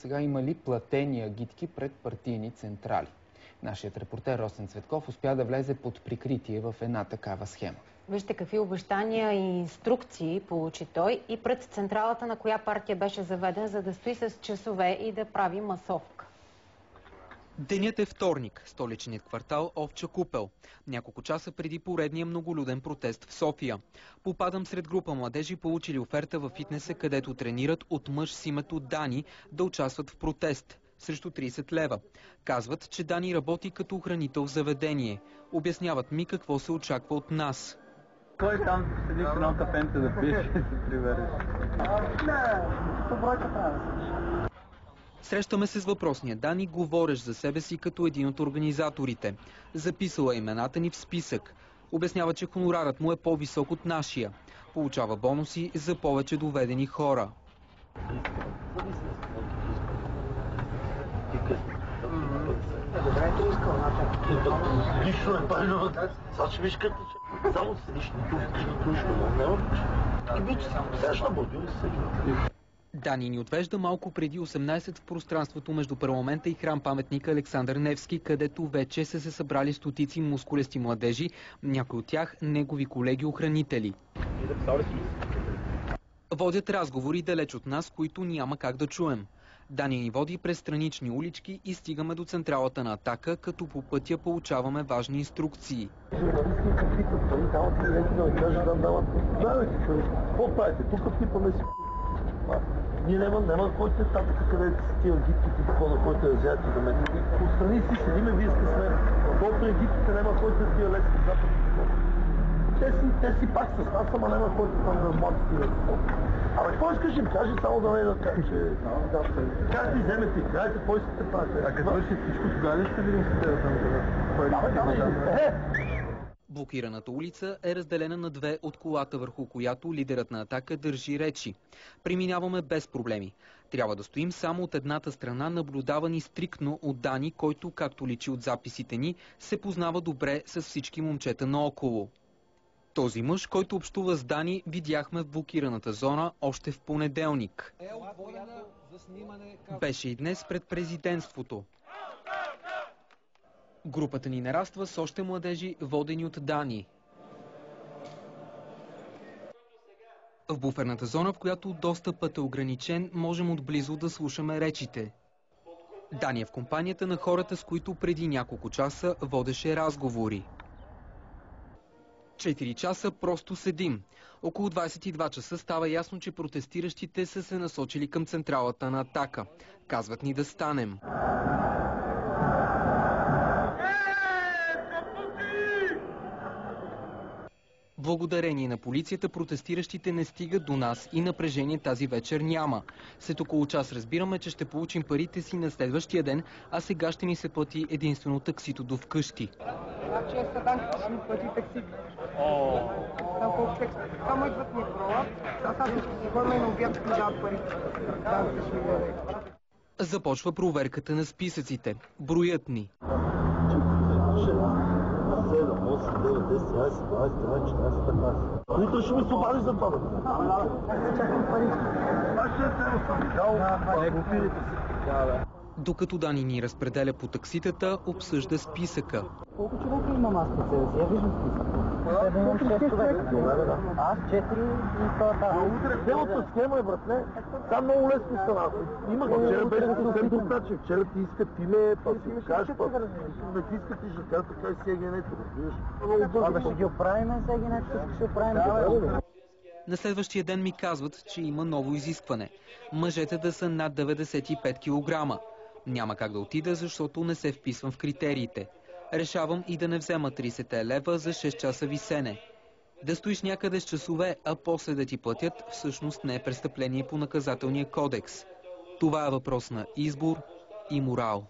Сега има ли платени агитки пред партийни централи? Нашият репортер Росен Цветков успя да влезе под прикритие в една такава схема. Вижте какви обещания и инструкции получи той и пред централата на коя партия беше заведен, за да стои с часове и да прави масовка. Денят е вторник, столичният квартал Овча купел. Няколко часа преди поредния многолюден протест в София. Попадам сред група младежи, получили оферта във фитнеса, където тренират от мъж с името Дани да участват в протест срещу 30 лева. Казват, че Дани работи като охранител в заведение. Обясняват ми какво се очаква от нас. Кой там седи в едно кафенце да пише и се прибереш? Срещаме се с въпросния Дани, говореш за себе си като един от организаторите. Записала имената ни в списък. Обяснява, че хонорарът му е по-висок от нашия. Получава бонуси за повече доведени хора. Добре, ти искал, лично е пълно. Сега ще виж като само седиш нито няма. Сега ще бъде ли седи? Дани ни отвежда малко преди 18 в пространството между парламента и храм-паметника Александър Невски, където вече са се събрали стотици мускулести младежи, някои от тях негови колеги-охранители. Водят разговори далеч от нас, които няма как да чуем. Дани ни води през странични улички и стигаме до централата на Атака, като по пътя получаваме важни инструкции. Ние няма който е татък, където са тия гитките, на който е взят и да ме. Отстрани си седиме, вие сте сме. Колкото е гитките, няма който е тия лески запад. Те си пак с нас, ама няма който там да млади тия. Абе, какво искаш им кажи, само да не да кажа, че... Как ти вземете, кажете, какво искате пак? А като върши всичко, тогава ли ще видим с тебе там? Блокираната улица е разделена на две от колата, върху която лидерът на Атака държи речи. Преминаваме без проблеми. Трябва да стоим само от едната страна, наблюдавани стриктно от Дани, който, както личи от записите ни, се познава добре с всички момчета наоколо. Този мъж, който общува с Дани, видяхме в блокираната зона още в понеделник. Беше и днес пред президентството. Групата ни нараства с още младежи, водени от Дани. В буферната зона, в която достъпът е ограничен, можем отблизо да слушаме речите. Дани е в компанията на хората, с които преди няколко часа водеше разговори. 4 часа просто седим. Около 22 часа става ясно, че протестиращите са се насочили към централата на Атака. Казват ни да станем. Благодарение на полицията, протестиращите не стигат до нас и напрежение тази вечер няма. След около час разбираме, че ще получим парите си на следващия ден, а сега ще ни се плати единствено таксито до вкъщи. Значи е Саданка, ще ми плати такси. Само идват ми провод, аз ще си ходим и на обяд ще ми дадат парите. Започва проверката на списъците. Броят ни. 7, 8, 9, 10, 11, 12, 13, 14, 15. Утре ще ми се обадиш за това. Чакам пари. Аз ще се оставя. Докато Дани ни разпределя по такситата, обсъжда списъка. Колко човека имам аз по себе си? Я виждам списъка. Имам 6 човека. Аз 4 и това. Цялата схема е, братле. Там много лесно стана. Има вчера беше съвсем достатъчно. Вчера ти искат име, па си кажеш, па не ти искат и жака, така и сегенето. Това ще ги оправим, сегенето ще оправим. На следващия ден ми казват, че има ново изискване. Мъжете да са над 95 кг. Няма как да отида, защото не се вписвам в критериите. Решавам и да не взема 30 лева за 6 часа висене. Да стоиш някъде с часове, а после да ти платят, всъщност не е престъпление по наказателния кодекс. Това е въпрос на избор и морал.